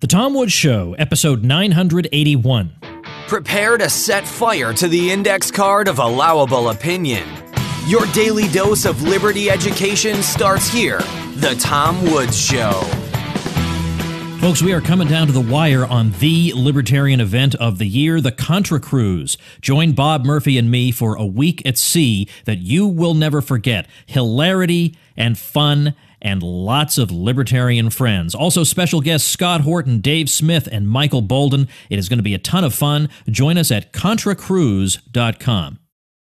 The Tom Woods Show, episode 981. Prepare to set fire to the index card of allowable opinion. Your daily dose of liberty education starts here. The Tom Woods Show. Folks, we are coming down to the wire on the libertarian event of the year, the Contra Cruise. Join Bob Murphy and me for a week at sea that you will never forget. Hilarity and fun and lots of libertarian friends. Also special guests Scott Horton, Dave Smith, and Michael Bolden. It is going to be a ton of fun. Join us at contracruise.com.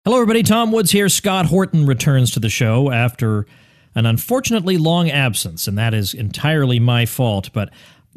Hello, everybody. Tom Woods here. Scott Horton returns to the show after an unfortunately long absence, and that is entirely my fault. But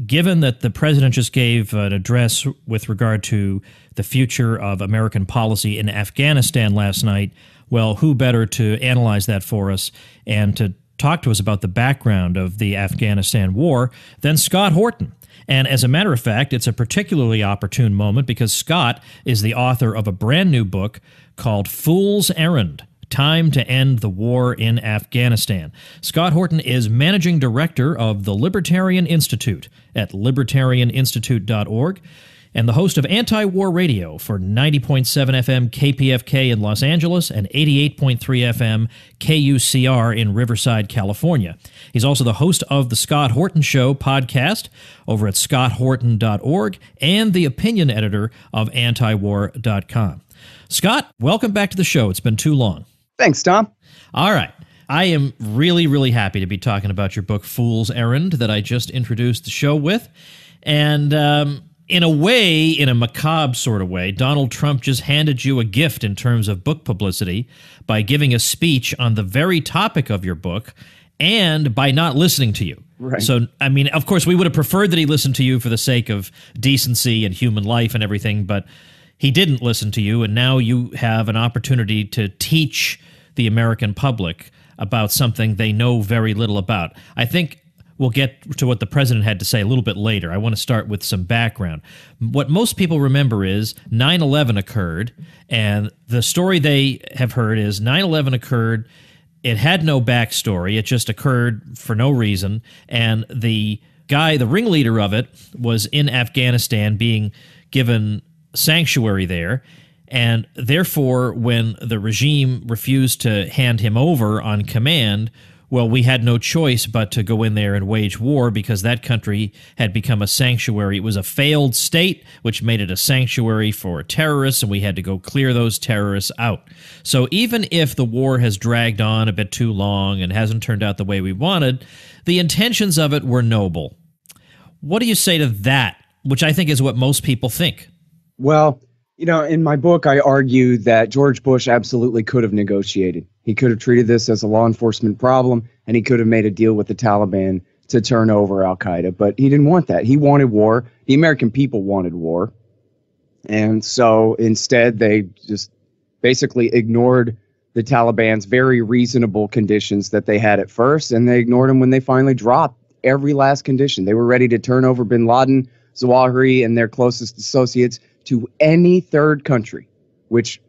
given that the president just gave an address with regard to the future of American policy in Afghanistan last night, well, who better to analyze that for us and to talk to us about the background of the Afghanistan war than Scott Horton. And as a matter of fact, it's a particularly opportune moment because Scott is the author of a brand new book called Fool's Errand: Time to End the War in Afghanistan. Scott Horton is managing director of the Libertarian Institute at libertarianinstitute.org and the host of Anti-War Radio for 90.7 FM KPFK in Los Angeles and 88.3 FM KUCR in Riverside, California. He's also the host of the Scott Horton Show podcast over at scotthorton.org and the opinion editor of antiwar.com. Scott, welcome back to the show. It's been too long. Thanks, Tom. All right. I am really, really happy to be talking about your book, Fool's Errand, that I just introduced the show with. And in a way, in a macabre sort of way, Donald Trump just handed you a gift in terms of book publicity by giving a speech on the very topic of your book and by not listening to you. Right. So, I mean, of course, we would have preferred that he listened to you for the sake of decency and human life and everything, but he didn't listen to you, and now you have an opportunity to teach the American public about something they know very little about. I think we'll get to what the president had to say a little bit later. I want to start with some background. What most people remember is 9/11 occurred, and the story they have heard is 9/11 occurred. It had no backstory. It just occurred for no reason, and the guy, the ringleader of it, was in Afghanistan being given sanctuary there, and therefore when the regime refused to hand him over on command, well, we had no choice but to go in there and wage war because that country had become a sanctuary. It was a failed state, which made it a sanctuary for terrorists, and we had to go clear those terrorists out. So even if the war has dragged on a bit too long and hasn't turned out the way we wanted, the intentions of it were noble. What do you say to that, which I think is what most people think? Well, you know, in my book, I argue that George Bush absolutely could have negotiated. He could have treated this as a law enforcement problem, and he could have made a deal with the Taliban to turn over al-Qaeda. But he didn't want that. He wanted war. The American people wanted war. And so instead, they just basically ignored the Taliban's very reasonable conditions that they had at first, and they ignored them when they finally dropped every last condition. They were ready to turn over bin Laden, Zawahiri, and their closest associates to any third country, which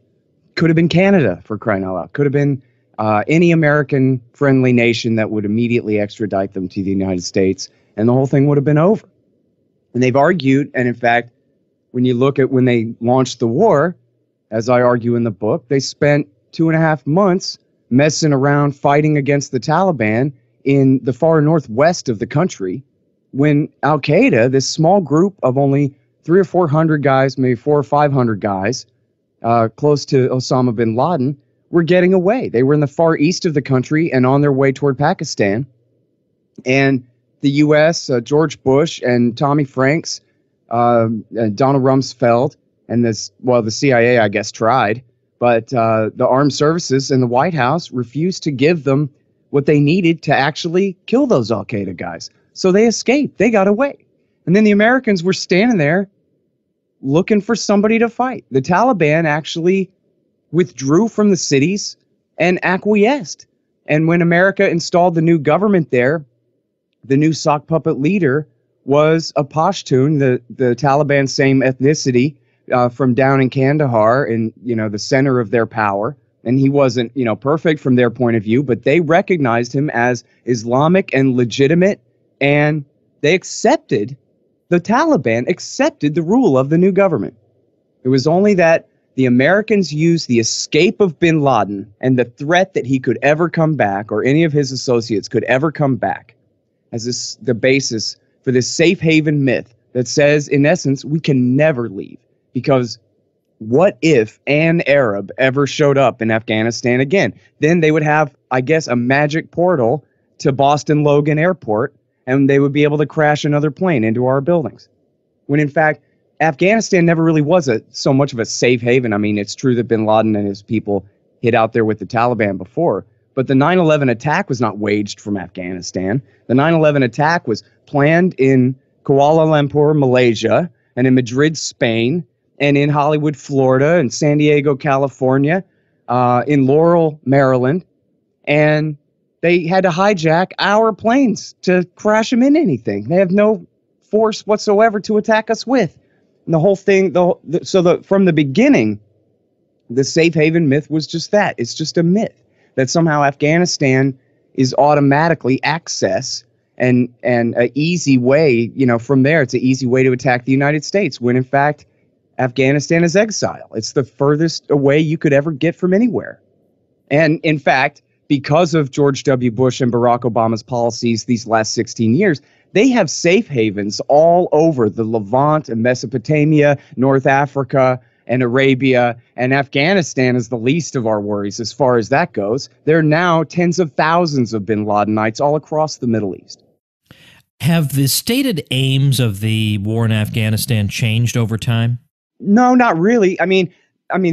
could have been Canada, for crying out loud, could have been any American-friendly nation that would immediately extradite them to the United States, and the whole thing would have been over. And they've argued, and in fact, when you look at when they launched the war, as I argue in the book, they spent 2.5 months messing around fighting against the Taliban in the far northwest of the country, when al-Qaeda, this small group of only 300 or 400 guys, maybe 400 or 500 guys, close to Osama bin Laden, were getting away. They were in the far east of the country and on their way toward Pakistan. And the U.S., George Bush and Tommy Franks, Donald Rumsfeld, and the CIA, I guess, tried. But the armed services and the White House refused to give them what they needed to actually kill those al-Qaeda guys. So they escaped. They got away. And then the Americans were standing there looking for somebody to fight. The Taliban actually withdrew from the cities and acquiesced. And when America installed the new government there, the new sock puppet leader was a Pashtun, the Taliban's same ethnicity, from down in Kandahar, in the center of their power. And he wasn't perfect from their point of view, but they recognized him as Islamic and legitimate, and they accepted the Taliban accepted the rule of the new government. It was only that the Americans used the escape of bin Laden and the threat that he could ever come back, or any of his associates could ever come back, as the basis for this safe haven myth that says, in essence, we can never leave. Because what if an Arab ever showed up in Afghanistan again? Then they would have, I guess, a magic portal to Boston Logan Airport, and they would be able to crash another plane into our buildings. When in fact, Afghanistan never really was so much of a safe haven. I mean, it's true that bin Laden and his people hid out there with the Taliban before, but the 9/11 attack was not waged from Afghanistan. The 9/11 attack was planned in Kuala Lumpur, Malaysia, and in Madrid, Spain, and in Hollywood, Florida, and San Diego, California, in Laurel, Maryland, and they had to hijack our planes to crash them in anything. They have no force whatsoever to attack us with. And the whole thing, from the beginning, the safe haven myth was just that. It's just a myth that somehow Afghanistan is automatically access and an easy way, from there, it's an easy way to attack the United States, when in fact, Afghanistan is exile. It's the furthest away you could ever get from anywhere. And in fact, because of George W. Bush and Barack Obama's policies these last 16 years, they have safe havens all over the Levant and Mesopotamia, North Africa, and Arabia, and Afghanistan is the least of our worries as far as that goes. There are now tens of thousands of bin Ladenites all across the Middle East. Have the stated aims of the war in Afghanistan changed over time? No, not really. I mean,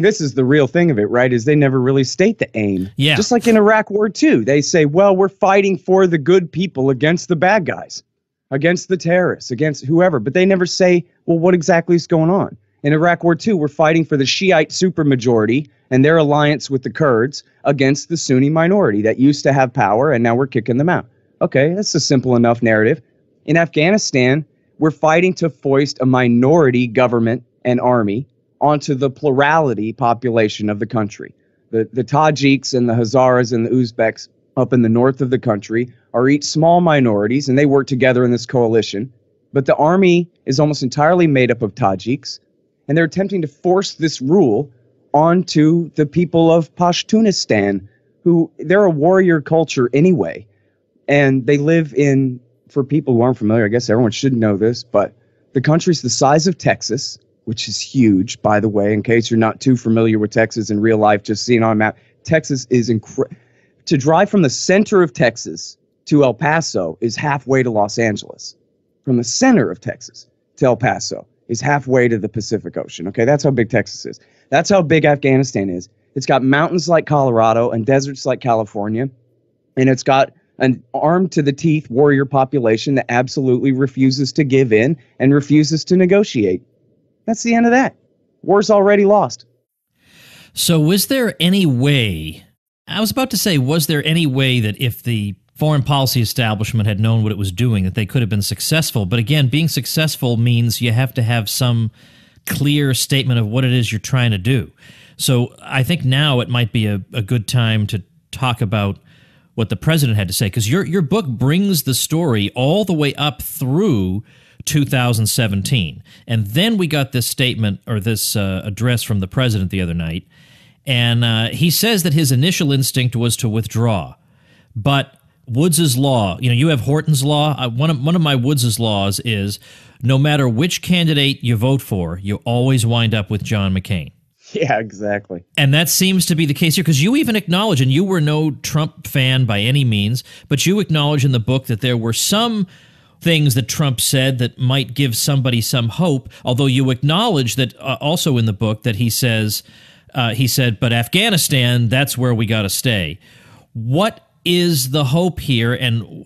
this is the real thing of it, right, is they never really state the aim. Yeah. Just like in Iraq War II, they say, well, we're fighting for the good people against the bad guys, against the terrorists, against whoever. But they never say, well, what exactly is going on? In Iraq War II, we're fighting for the Shiite supermajority and their alliance with the Kurds against the Sunni minority that used to have power, and now we're kicking them out. Okay, that's a simple enough narrative. In Afghanistan, we're fighting to foist a minority government and army onto the plurality population of the country. The Tajiks and the Hazaras and the Uzbeks up in the north of the country are each small minorities, and they work together in this coalition. But the army is almost entirely made up of Tajiks, and they're attempting to force this rule onto the people of Pashtunistan, who they're a warrior culture anyway. And they live in, for people who aren't familiar, I guess everyone should know this, but the country's the size of Texas, which is huge, by the way, in case you're not too familiar with Texas in real life, just seeing on a map. Texas is to drive from the center of Texas to El Paso is halfway to Los Angeles. From the center of Texas to El Paso is halfway to the Pacific Ocean. Okay, that's how big Texas is. That's how big Afghanistan is. It's got mountains like Colorado and deserts like California, and it's got an armed to the teeth warrior population that absolutely refuses to give in and refuses to negotiate. That's the end of that. War's already lost. So was there any way, I was about to say, was there any way that if the foreign policy establishment had known what it was doing, that they could have been successful? But again, being successful means you have to have some clear statement of what it is you're trying to do. So I think now it might be a good time to talk about what the president had to say, because your book brings the story all the way up through 2017. And then we got this statement, or this address from the president the other night, and he says that his initial instinct was to withdraw. But Woods's law, you have Horton's law. One of my Woods's laws is no matter which candidate you vote for, you always wind up with John McCain. Yeah, exactly. And that seems to be the case here, because you even acknowledge, and you were no Trump fan by any means, but you acknowledge in the book that there were some things that Trump said that might give somebody some hope, although you acknowledge that also in the book that he said, but Afghanistan, that's where we got to stay. What is the hope here? And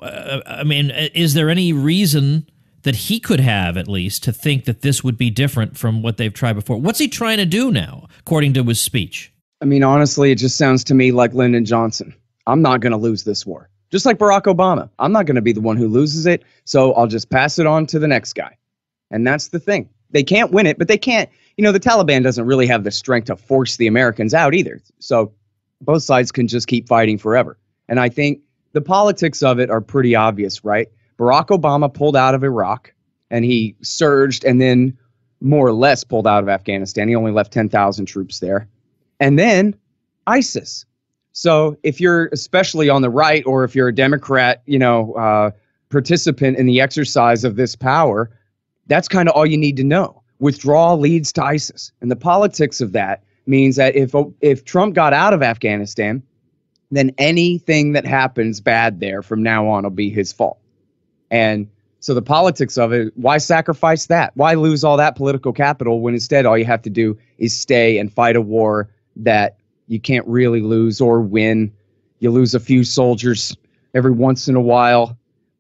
is there any reason that he could have, at least, to think that this would be different from what they've tried before? What's he trying to do now, according to his speech? I mean, honestly, it just sounds to me like Lyndon Johnson. I'm not going to lose this war. Just like Barack Obama. I'm not going to be the one who loses it, so I'll just pass it on to the next guy. And that's the thing. They can't win it, but they can't. The Taliban doesn't really have the strength to force the Americans out either. So both sides can just keep fighting forever. And I think the politics of it are pretty obvious, right? Barack Obama pulled out of Iraq and he surged and then more or less pulled out of Afghanistan. He only left 10,000 troops there. And then ISIS. So if you're especially on the right, or if you're a Democrat, participant in the exercise of this power, that's kind of all you need to know. Withdrawal leads to ISIS. And the politics of that means that if Trump got out of Afghanistan, then anything that happens bad there from now on will be his fault. And so the politics of it, why sacrifice that? Why lose all that political capital when instead all you have to do is stay and fight a war that you can't really lose or win? You lose a few soldiers every once in a while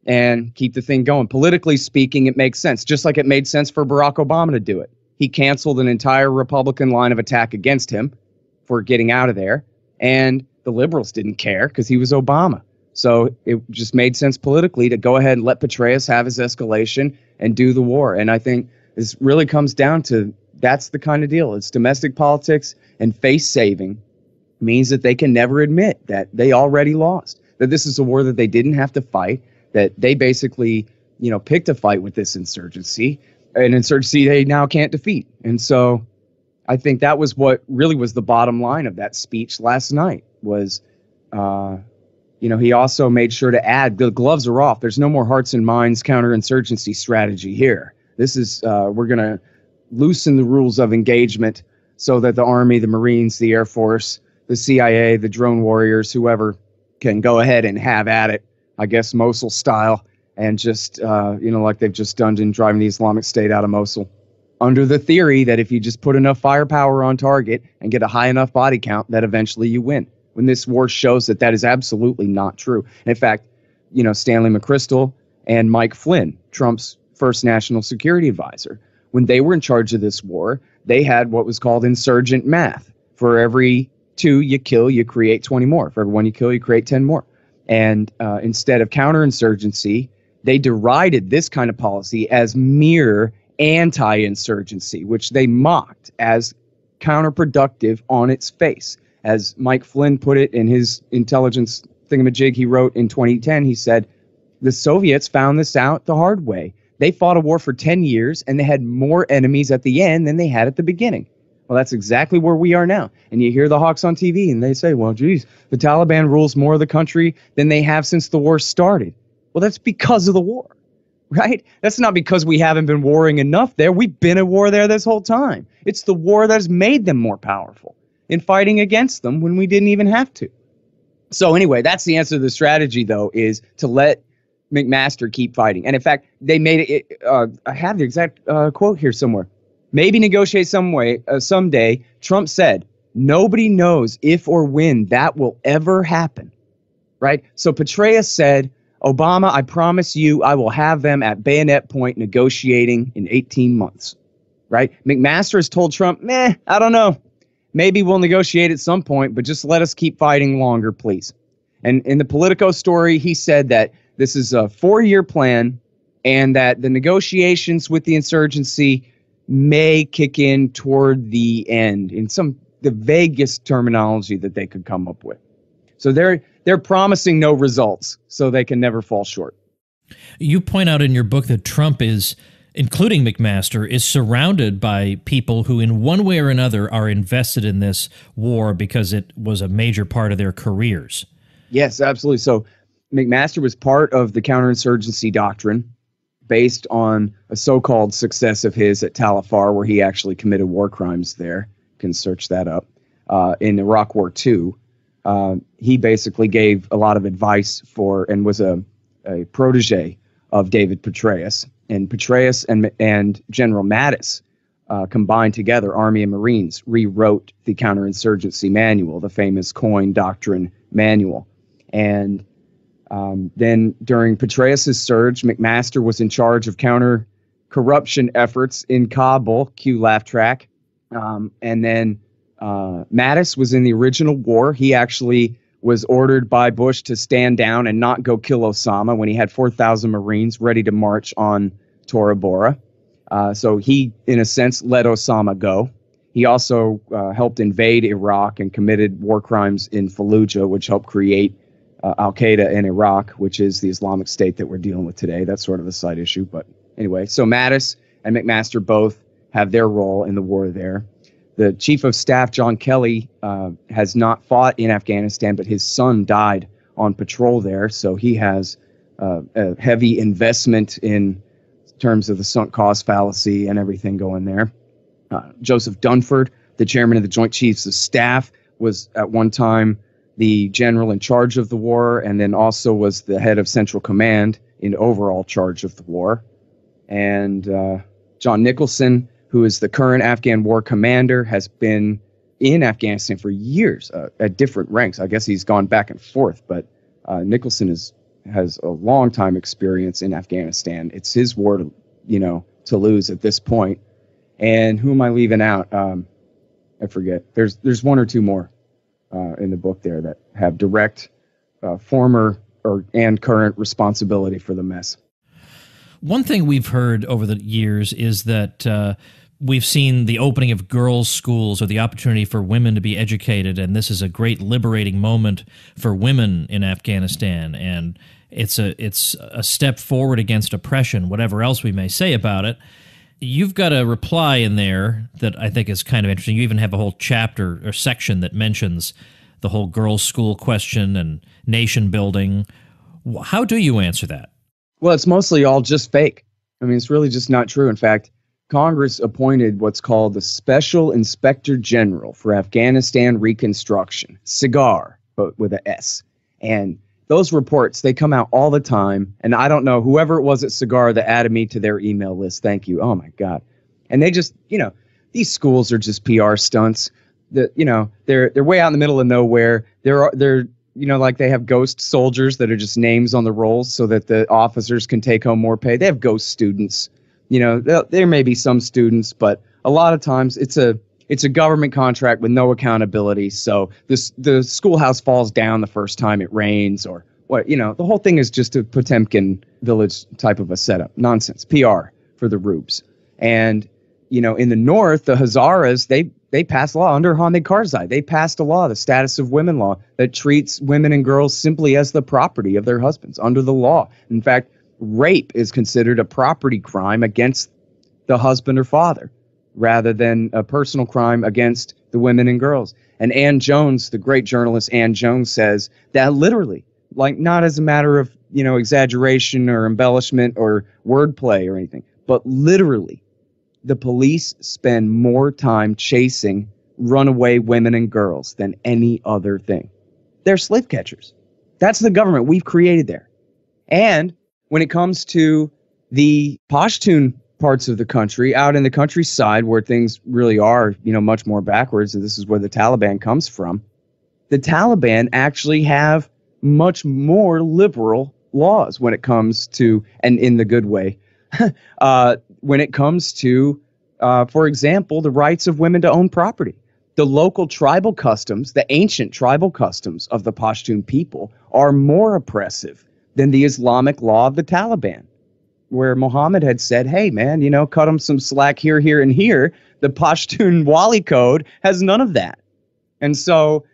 and keep the thing going. Politically speaking, it makes sense, just like it made sense for Barack Obama to do it. He canceled an entire Republican line of attack against him for getting out of there, and the liberals didn't care because he was Obama. So it just made sense politically to go ahead and let Petraeus have his escalation and do the war. And I think this really comes down to that's the kind of deal. It's domestic politics, and face saving means that they can never admit that they already lost, that this is a war that they didn't have to fight, that they basically, picked a fight with this insurgency, an insurgency they now can't defeat. And so I think that was what really was the bottom line of that speech last night was, he also made sure to add the gloves are off. There's no more hearts and minds counterinsurgency strategy here. This is we're going to loosen the rules of engagement so that the Army, the Marines, the Air Force, the CIA, the drone warriors, whoever can go ahead and have at it, I guess, Mosul style, and just, like they've just done in driving the Islamic State out of Mosul, under the theory that if you just put enough firepower on target and get a high enough body count, that eventually you win. When this war shows that that is absolutely not true. In fact, Stanley McChrystal and Mike Flynn, Trump's first national security advisor, when they were in charge of this war, they had what was called insurgent math. For every 2 you kill, you create 20 more. For every 1 you kill, you create 10 more. And instead of counterinsurgency, they derided this kind of policy as mere anti-insurgency, which they mocked as counterproductive on its face. As Mike Flynn put it in his intelligence thingamajig he wrote in 2010, he said, the Soviets found this out the hard way. They fought a war for 10 years, and they had more enemies at the end than they had at the beginning. Well, that's exactly where we are now. And you hear the hawks on TV, and they say, well, geez, the Taliban rules more of the country than they have since the war started. Well, that's because of the war, right? That's not because we haven't been warring enough there. We've been at war there this whole time. It's the war that has made them more powerful in fighting against them when we didn't even have to. So anyway, that's the answer to the strategy, though, is to let McMaster keep fighting. And in fact, they made it, I have the exact quote here somewhere. Maybe negotiate someday. Trump said, nobody knows if or when that will ever happen, right? So Petraeus said, Obama, I promise you I will have them at bayonet point negotiating in 18 months, right? McMaster has told Trump, I don't know. Maybe we'll negotiate at some point, but just let us keep fighting longer, please. And in the Politico story, he said that this is a 4-year plan and that the negotiations with the insurgency may kick in toward the end in the vaguest terminology that they could come up with. So they're promising no results, so they can never fall short. You point out in your book that Trump is, including McMaster, is surrounded by people who in one way or another are invested in this war because it was a major part of their careers. Yes, absolutely. So McMaster was part of the counterinsurgency doctrine based on a so-called success of his at Tal Afar, where he actually committed war crimes there. You can search that up. In Iraq War II, he basically gave a lot of advice for and was a protege of David Petraeus. And Petraeus and General Mattis combined together, Army and Marines, rewrote the counterinsurgency manual, the famous Coin Doctrine manual. And then during Petraeus's surge, McMaster was in charge of counter-corruption efforts in Kabul, cue laugh track. And then Mattis was in the original war. He actually was ordered by Bush to stand down and not go kill Osama when he had 4,000 Marines ready to march on Tora Bora. So he, in a sense, let Osama go. He also helped invade Iraq and committed war crimes in Fallujah, which helped create Al-Qaeda in Iraq, which is the Islamic State that we're dealing with today. That's sort of a side issue. But anyway, so Mattis and McMaster both have their role in the war there. The Chief of Staff, John Kelly, has not fought in Afghanistan, but his son died on patrol there, so he has a heavy investment in terms of the sunk cost fallacy and everything going there. Joseph Dunford, the chairman of the Joint Chiefs of Staff, was at one time the general in charge of the war, and then also was the head of Central Command in overall charge of the war. And John Nicholson, who is the current Afghan war commander, has been in Afghanistan for years at different ranks. I guess he's gone back and forth, but Nicholson has a long time experience in Afghanistan. It's his war to lose at this point. And who am I leaving out? I forget. There's one or two more in the book there that have direct former and current responsibility for the mess. One thing we've heard over the years is that we've seen the opening of girls' schools or the opportunity for women to be educated, and this is a great liberating moment for women in Afghanistan, and it's a step forward against oppression, whatever else we may say about it. You've got a reply in there that I think is kind of interesting. You even have a whole chapter or section that mentions the whole girls' school question and nation building. How do you answer that? Well, it's mostly all just fake. I mean, it's really just not true. In fact, Congress appointed what's called the Special Inspector General for Afghanistan Reconstruction, SIGAR, but with a S. And those reports, they come out all the time. And I don't know, whoever it was at SIGAR that added me to their email list, thank you. Oh, my God. And they just, these schools are just PR stunts. They're way out in the middle of nowhere. They're like they have ghost soldiers that are just names on the rolls so that the officers can take home more pay. They have ghost students. There may be some students, but a lot of times it's a government contract with no accountability. So the schoolhouse falls down the first time it rains, or what? The whole thing is just a Potemkin village type of a setup. Nonsense. PR for the rubes. And in the north, the Hazaras, they passed a law under Hamid Karzai. They passed a law, the Status of Women law, that treats women and girls simply as the property of their husbands under the law. In fact, rape is considered a property crime against the husband or father, rather than a personal crime against the women and girls. And Ann Jones, the great journalist Ann Jones, says that literally, like not as a matter of, exaggeration or embellishment or wordplay or anything, but literally, the police spend more time chasing runaway women and girls than any other thing. They're slave catchers. That's the government we've created there. And when it comes to the Pashtun parts of the country, out in the countryside where things really are, much more backwards, and this is where the Taliban comes from, the Taliban actually have much more liberal laws when it comes to, and in the good way, when it comes to, for example, the rights of women to own property. The local tribal customs, the ancient tribal customs of the Pashtun people are more oppressive than the Islamic law of the Taliban, where Muhammad had said, hey, man, cut them some slack here, here, and here. The Pashtun Wali Code has none of that. And so,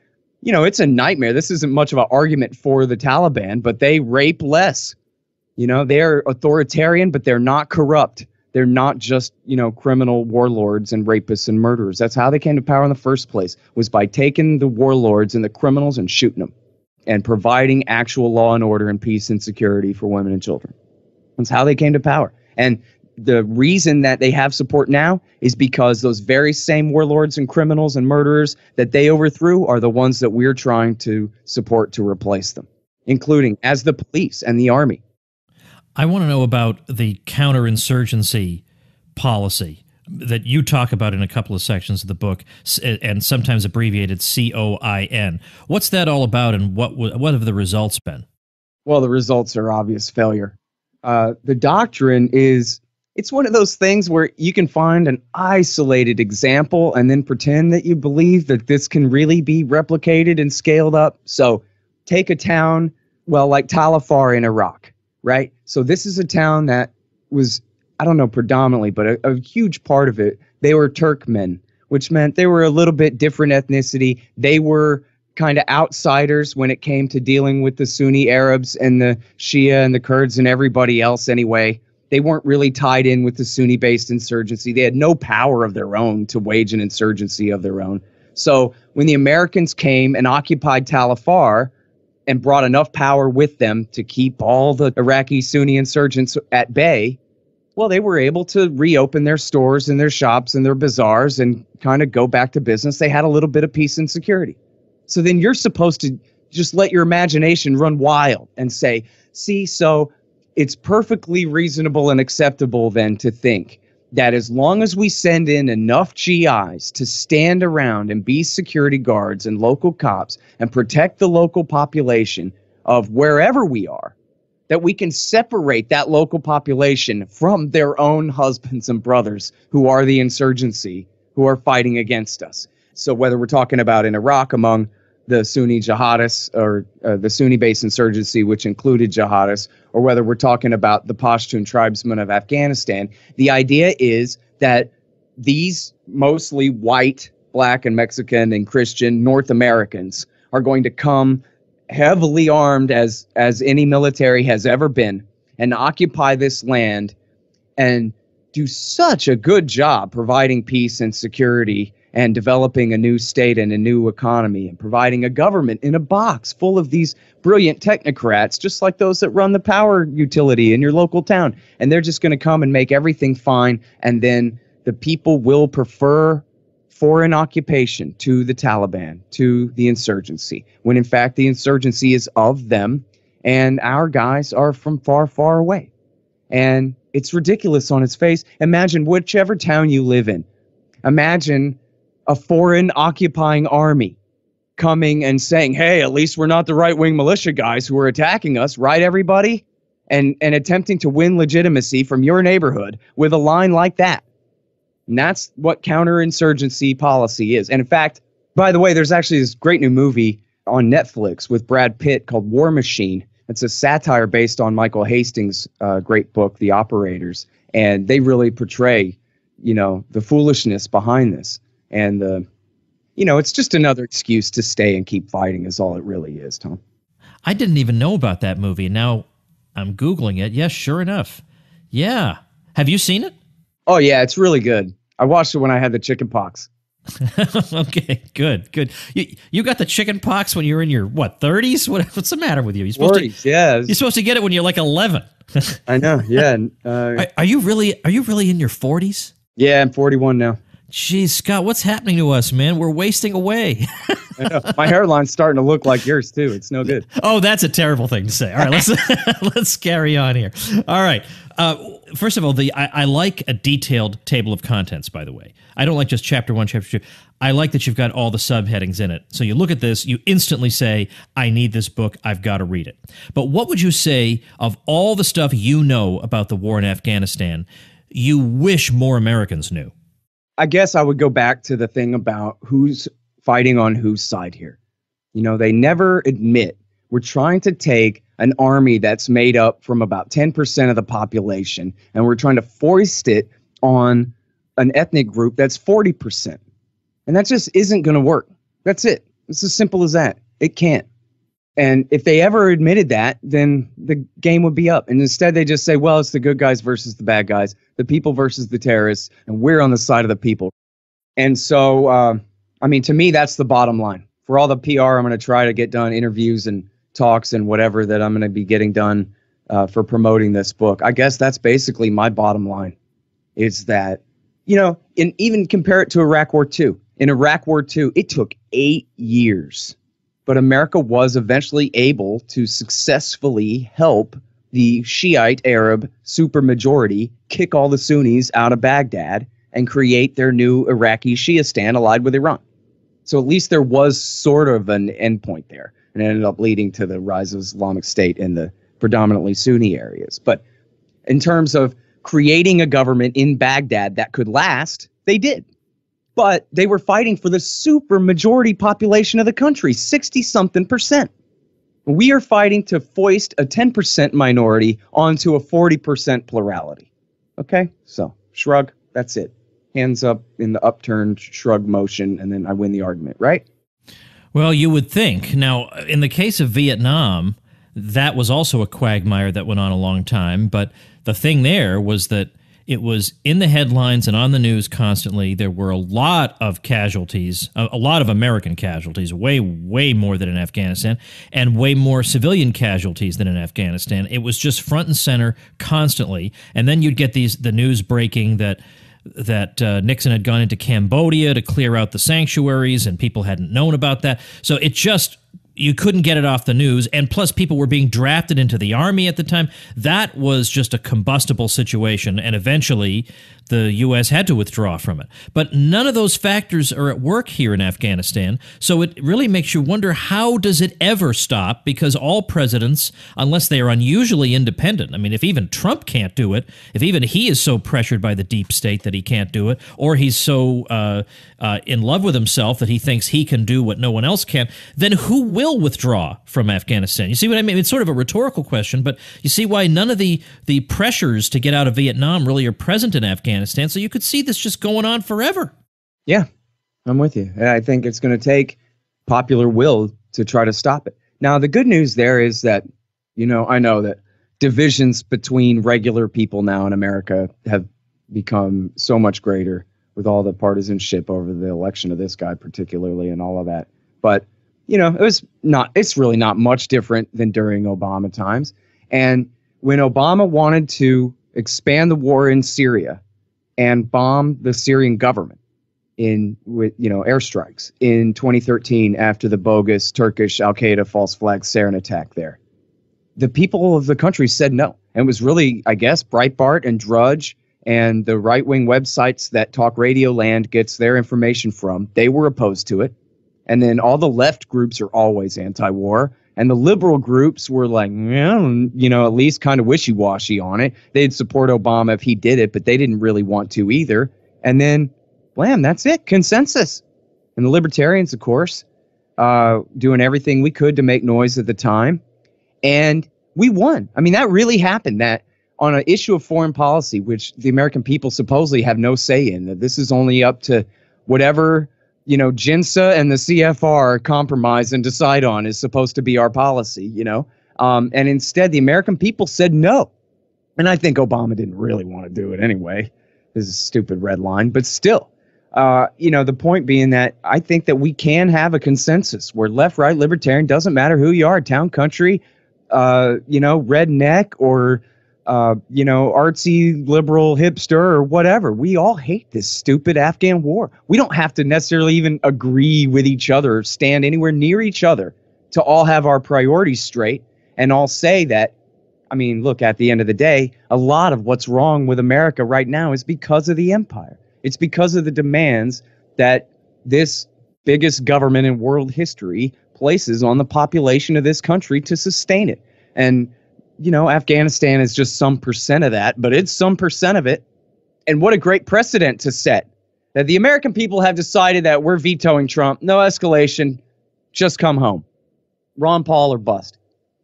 it's a nightmare. This isn't much of an argument for the Taliban, but they rape less. They're authoritarian, but they're not corrupt. They're not just, criminal warlords and rapists and murderers. That's how they came to power in the first place, was by taking the warlords and the criminals and shooting them and providing actual law and order and peace and security for women and children. That's how they came to power. And the reason that they have support now is because those very same warlords and criminals and murderers that they overthrew are the ones that we're trying to support to replace them, including as the police and the army. I want to know about the counterinsurgency policy that you talk about in a couple of sections of the book, and sometimes abbreviated COIN. What's that all about, and what have the results been? Well, the results are obvious failure. The doctrine is, it's one of those things where you can find an isolated example and then pretend that you believe that this can really be replicated and scaled up. So take a town, like Tal Afar in Iraq. Right? So this is a town that was, I don't know predominantly, but a huge part of it, they were Turkmen, which meant they were a little bit different ethnicity. They were kind of outsiders when it came to dealing with the Sunni Arabs and the Shia and the Kurds and everybody else anyway. They weren't really tied in with the Sunni-based insurgency. They had no power of their own to wage an insurgency of their own. So when the Americans came and occupied Tal Afar and brought enough power with them to keep all the Iraqi Sunni insurgents at bay, well, they were able to reopen their stores and their shops and their bazaars and kind of go back to business. They had a little bit of peace and security. So then you're supposed to just let your imagination run wild and say, see, so it's perfectly reasonable and acceptable then to think that as long as we send in enough GIs to stand around and be security guards and local cops and protect the local population of wherever we are, that we can separate that local population from their own husbands and brothers who are the insurgency, who are fighting against us. So whether we're talking about in Iraq among the Sunni jihadists or the Sunni-based insurgency, which included jihadists, or whether we're talking about the Pashtun tribesmen of Afghanistan, the idea is that these mostly white, black, and Mexican and Christian North Americans are going to come heavily armed as any military has ever been and occupy this land and do such a good job providing peace and security and developing a new state and a new economy and providing a government in a box full of these brilliant technocrats, just like those that run the power utility in your local town. And they're just going to come and make everything fine. And then the people will prefer foreign occupation to the Taliban, to the insurgency, when in fact the insurgency is of them and our guys are from far, far away. And it's ridiculous on its face. Imagine whichever town you live in. Imagine a foreign occupying army coming and saying, hey, at least we're not the right-wing militia guys who are attacking us, right, everybody? And attempting to win legitimacy from your neighborhood with a line like that. And that's what counterinsurgency policy is. And in fact, by the way, there's actually this great new movie on Netflix with Brad Pitt called War Machine. It's a satire based on Michael Hastings' great book, The Operators. And they really portray, the foolishness behind this. And, it's just another excuse to stay and keep fighting is all it really is, Tom. I didn't even know about that movie. Now I'm Googling it. Yes, sure enough. Yeah. Have you seen it? Oh, yeah, it's really good. I watched it when I had the chicken pox. Okay, good. You got the chicken pox when you were in your, 30s? What's the matter with you? You're supposed 40s, yeah. You're supposed to get it when you're like 11. I know, yeah. Are you really in your 40s? Yeah, I'm 41 now. Jeez, Scott, what's happening to us, man? We're wasting away. I know. My hairline's starting to look like yours, too. It's no good. Oh, that's a terrible thing to say. All right, let's carry on here. All right. First of all, I like a detailed table of contents, by the way. I don't like just chapter 1, chapter 2. I like that you've got all the subheadings in it. So you look at this, you instantly say, I need this book, I've got to read it. But what would you say of all the stuff you know about the war in Afghanistan you wish more Americans knew? I guess I would go back to the thing about who's fighting on whose side here. They never admit we're trying to take an army that's made up from about 10% of the population, and we're trying to foist it on an ethnic group that's 40%. And that just isn't going to work. That's it. It's as simple as that. It can't. And if they ever admitted that, then the game would be up. And instead they just say, well, it's the good guys versus the bad guys, the people versus the terrorists, and we're on the side of the people. And so, to me, that's the bottom line. For all the PR I'm going to try to get done, interviews and talks and whatever that I'm going to be getting done for promoting this book, I guess that's basically my bottom line. Is that, and even compare it to Iraq War II. In Iraq War II, it took 8 years. But America was eventually able to successfully help the Shiite Arab supermajority kick all the Sunnis out of Baghdad and create their new Iraqi Shiistan allied with Iran. So at least there was sort of an endpoint there. And it ended up leading to the rise of Islamic State in the predominantly Sunni areas. But in terms of creating a government in Baghdad that could last, they did. But they were fighting for the super majority population of the country, 60-something%. We are fighting to foist a 10% minority onto a 40% plurality. Okay? So, shrug. That's it. Hands up in the upturned shrug motion, and then I win the argument, right? Well, you would think. Now, in the case of Vietnam, that was also a quagmire that went on a long time. But the thing there was that it was in the headlines and on the news constantly. There were a lot of casualties, a lot of American casualties, way, way more than in Afghanistan, and way more civilian casualties than in Afghanistan. It was just front and center constantly. And then you'd get the news breaking that Nixon had gone into Cambodia to clear out the sanctuaries, and people hadn't known about that. So it just, you couldn't get it off the news, and plus people were being drafted into the army at the time. That was just a combustible situation, and eventually the U.S. had to withdraw from it. But none of those factors are at work here in Afghanistan, so it really makes you wonder, how does it ever stop? Because all presidents, unless they are unusually independent, I mean, if even Trump can't do it, if even he is so pressured by the deep state that he can't do it, or he's so in love with himself that he thinks he can do what no one else can, then who will withdraw from Afghanistan? You see what I mean? It's sort of a rhetorical question, but you see why none of the pressures to get out of Vietnam really are present in Afghanistan. So you could see this just going on forever. Yeah, I'm with you. I think it's going to take popular will to try to stop it. Now, the good news there is that, I know that divisions between regular people now in America have become so much greater with all the partisanship over the election of this guy particularly and all of that. But, it's really not much different than during Obama times. And when Obama wanted to expand the war in Syria and bomb the Syrian government with airstrikes in 2013 after the bogus Turkish Al-Qaeda false flag sarin attack there, the people of the country said no. And it was really, I guess, Breitbart and Drudge and the right-wing websites that Talk Radio Land gets their information from. They were opposed to it. And then all the left groups are always anti-war. And the liberal groups were like, at least kind of wishy-washy on it. They'd support Obama if he did it, but they didn't really want to either. And then, blam, that's it, consensus. And the libertarians, of course, doing everything we could to make noise at the time. And we won. I mean, that really happened, that on an issue of foreign policy, which the American people supposedly have no say in, that this is only up to whatever JINSA and the CFR compromise and decide on is supposed to be our policy, and instead the American people said no. And I think Obama didn't really want to do it anyway. This is a stupid red line, but still, the point being that I think that we can have a consensus where left, right, libertarian, doesn't matter who you are, town, country, redneck or artsy liberal hipster or whatever. We all hate this stupid Afghan war. We don't have to necessarily even agree with each other, stand anywhere near each other to all have our priorities straight and all say that, look, at the end of the day, a lot of what's wrong with America right now is because of the empire. It's because of the demands that this biggest government in world history places on the population of this country to sustain it. And Afghanistan is just some percent of that, but it's some percent of it. And what a great precedent to set, that the American people have decided that we're vetoing Trump. No escalation. Just come home. Ron Paul or bust.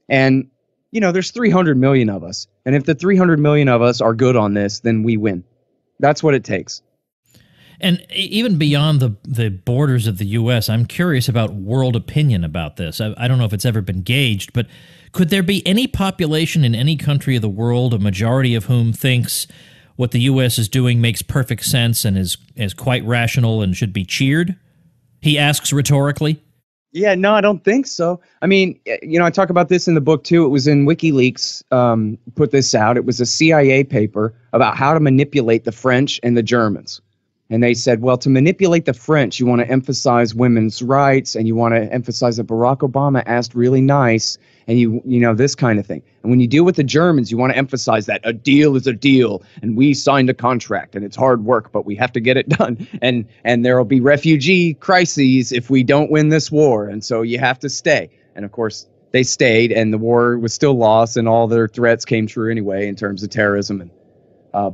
And, there's 300 million of us. And if the 300 million of us are good on this, then we win. That's what it takes. And even beyond the borders of the U.S., I'm curious about world opinion about this. I don't know if it's ever been gauged, but could there be any population in any country of the world, a majority of whom thinks what the U.S. is doing makes perfect sense and is quite rational and should be cheered? He asks rhetorically. Yeah, no, I don't think so. I talk about this in the book, too. It was in WikiLeaks, put this out. It was a CIA paper about how to manipulate the French and the Germans. And they said, well, to manipulate the French, you want to emphasize women's rights and you want to emphasize that Barack Obama asked really nice and this kind of thing. And when you deal with the Germans, you want to emphasize that a deal is a deal and we signed a contract and it's hard work, but we have to get it done. And there will be refugee crises if we don't win this war. And so you have to stay. And of course, they stayed and the war was still lost and all their threats came true anyway in terms of terrorism and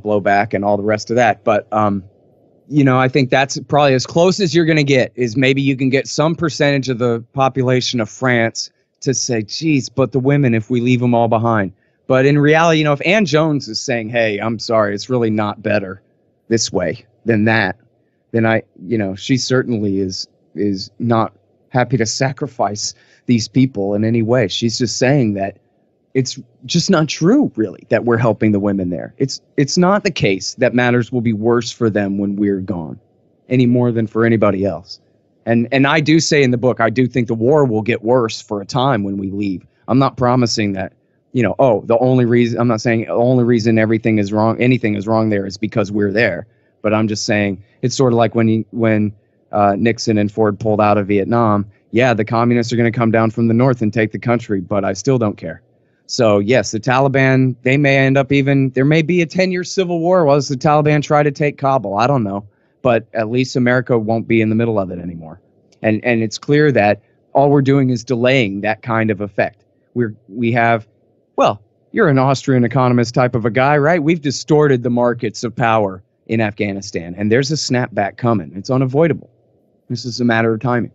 blowback and all the rest of that. But I think that's probably as close as you're going to get, is maybe you can get some percentage of the population of France to say, geez, but the women, if we leave them all behind. But in reality, if Ann Jones is saying, hey, I'm sorry, it's really not better this way than that, then she certainly is not happy to sacrifice these people in any way. She's just saying that it's just not true, really, that we're helping the women there. It's not the case that matters will be worse for them when we're gone, any more than for anybody else. And I do say in the book, I do think the war will get worse for a time when we leave. I'm not promising that, the only reason, I'm not saying the only reason anything is wrong there is because we're there. But I'm just saying it's sort of like when Nixon and Ford pulled out of Vietnam. Yeah, the communists are going to come down from the north and take the country, but I still don't care. So, yes, the Taliban, they may end up there may be a 10-year civil war while the Taliban try to take Kabul. I don't know. But at least America won't be in the middle of it anymore. And it's clear that all we're doing is delaying that kind of effect. We have, well, you're an Austrian economist type of a guy, right? We've distorted the markets of power in Afghanistan, and there's a snapback coming. It's unavoidable. This is a matter of timing.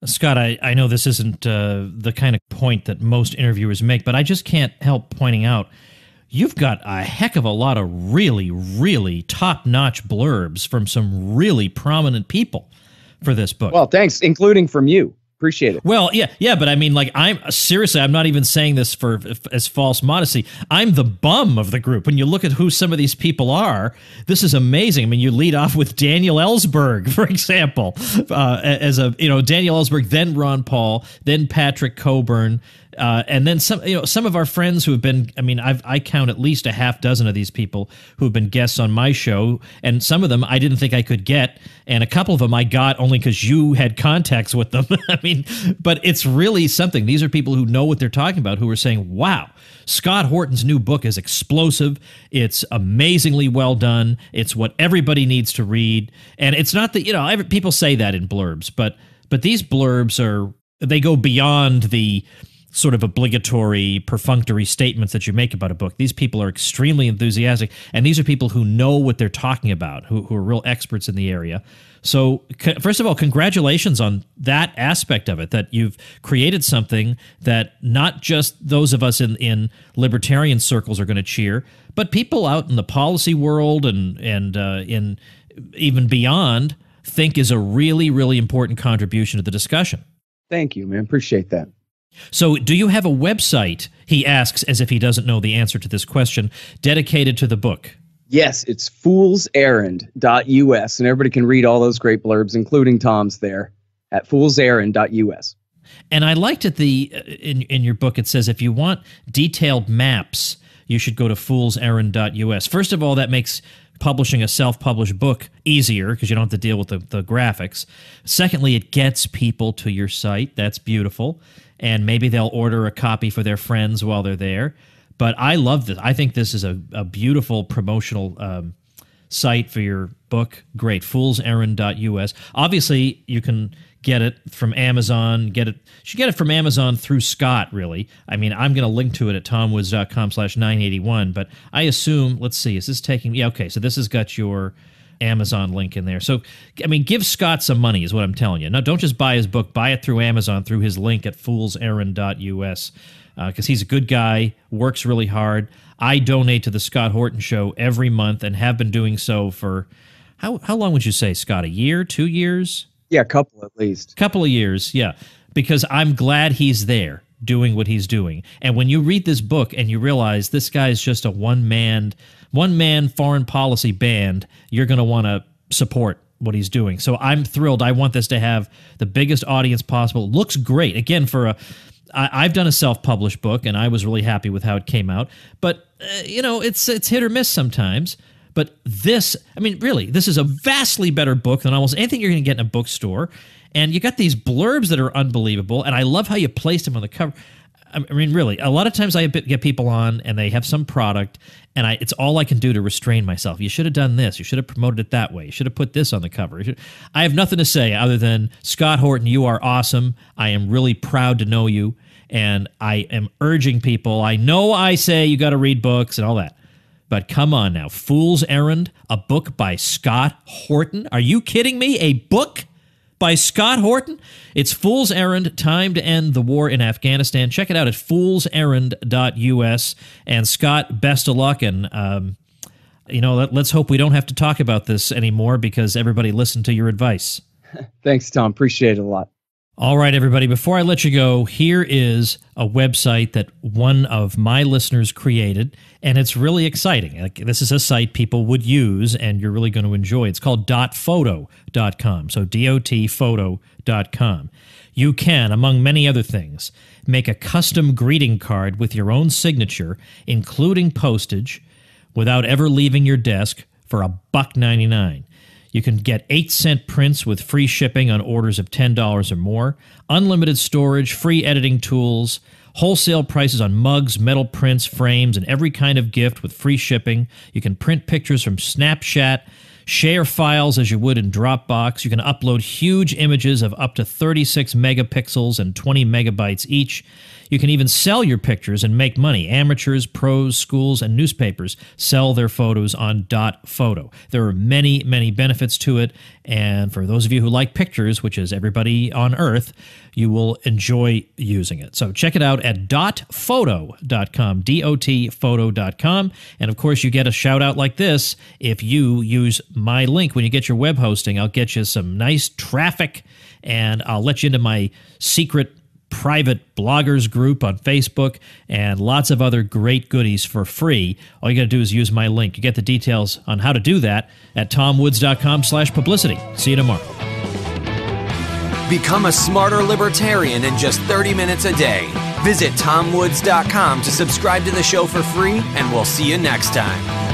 Scott, I know this isn't the kind of point that most interviewers make, but I just can't help pointing out you've got a heck of a lot of really, really top-notch blurbs from some really prominent people for this book. Well, thanks, including from you. Appreciate it. Well, yeah, but I mean, like, I'm not even saying this as false modesty. I'm the bum of the group. When you look at who some of these people are, this is amazing. I mean, you lead off with Daniel Ellsberg, for example, Daniel Ellsberg, then Ron Paul, then Patrick Coburn. And then some of our friends who have been, I mean, I count at least a half dozen of these people who have been guests on my show, and some of them I didn't think I could get, and a couple of them I got only because you had contacts with them. I mean, but it's really something. These are people who know what they're talking about, who are saying, wow, Scott Horton's new book is explosive. It's amazingly well done. It's what everybody needs to read. And it's not that, people say that in blurbs, but these blurbs they go beyond the sort of obligatory, perfunctory statements that you make about a book. These people are extremely enthusiastic, and these are people who know what they're talking about, who are real experts in the area. So, first of all, congratulations on that aspect of it, that you've created something that not just those of us in libertarian circles are going to cheer, but people out in the policy world and in even beyond think is a really, really important contribution to the discussion. Thank you, man. Appreciate that. So do you have a website, he asks as if he doesn't know the answer to this question, dedicated to the book? Yes, it's foolserrand.us, and everybody can read all those great blurbs, including Tom's there, at foolserrand.us. And I liked it, in your book, it says if you want detailed maps, you should go to foolserrand.us. First of all, that makes publishing a self-published book easier because you don't have to deal with the graphics. Secondly, it gets people to your site. That's beautiful. And maybe they'll order a copy for their friends while they're there. But I love this. I think this is a beautiful promotional site for your book. Great. foolserrand.us. Obviously, you can get it from Amazon. You should get it from Amazon through Scott, really. I mean, I'm going to link to it at tomwoods.com/981. But I assume, let's see, is this taking... Yeah, okay, so this has got your Amazon link in there. So, I mean, give Scott some money is what I'm telling you. No, don't just buy his book. Buy it through Amazon through his link at foolserrand.us because he's a good guy, works really hard. I donate to the Scott Horton Show every month and have been doing so for, how long would you say, Scott? A year? 2 years? Yeah, a couple at least. Couple of years, yeah. Because I'm glad he's there doing what he's doing. And when you read this book and you realize this guy's just a one-man foreign policy band, you're going to want to support what he's doing. So I'm thrilled. I want this to have the biggest audience possible. It looks great. Again, I've done a self-published book, and I was really happy with how it came out. But, it's hit or miss sometimes. But this, I mean, really, this is a vastly better book than almost anything you're going to get in a bookstore. And you got these blurbs that are unbelievable, and I love how you placed them on the cover. I mean, really, a lot of times I get people on, and they have some product, and it's all I can do to restrain myself. You should have done this. You should have promoted it that way. You should have put this on the cover. I have nothing to say other than, Scott Horton, you are awesome. I am really proud to know you, and I am urging people. I know I say you got to read books and all that. But come on now, Fool's Errand, a book by Scott Horton? Are you kidding me? A book by Scott Horton? It's Fool's Errand, Time to End the War in Afghanistan. Check it out at foolserrand.us. And Scott, best of luck. And, let's hope we don't have to talk about this anymore because everybody listened to your advice. Thanks, Tom. Appreciate it a lot. All right, everybody, before I let you go, here is a website that one of my listeners created, and it's really exciting. This is a site people would use, and you're really going to enjoy. It's called .photo.com, so dotphoto.com. You can, among many other things, make a custom greeting card with your own signature, including postage, without ever leaving your desk for $1.99. You can get 8-cent prints with free shipping on orders of $10 or more, unlimited storage, free editing tools, wholesale prices on mugs, metal prints, frames, and every kind of gift with free shipping. You can print pictures from Snapchat, share files as you would in Dropbox. You can upload huge images of up to 36 megapixels and 20 megabytes each. You can even sell your pictures and make money. Amateurs, pros, schools, and newspapers sell their photos on .photo. There are many, many benefits to it, and for those of you who like pictures, which is everybody on Earth, you will enjoy using it. So check it out at .photo.com, dotphoto.com, and of course you get a shout out like this if you use my link when you get your web hosting. I'll get you some nice traffic, and I'll let you into my secret private bloggers group on Facebook and lots of other great goodies for free. All you got to do is use my link. You get the details on how to do that at tomwoods.com/publicity. See you tomorrow. Become a smarter libertarian in just 30 minutes a day. Visit tomwoods.com to subscribe to the show for free, and we'll see you next time.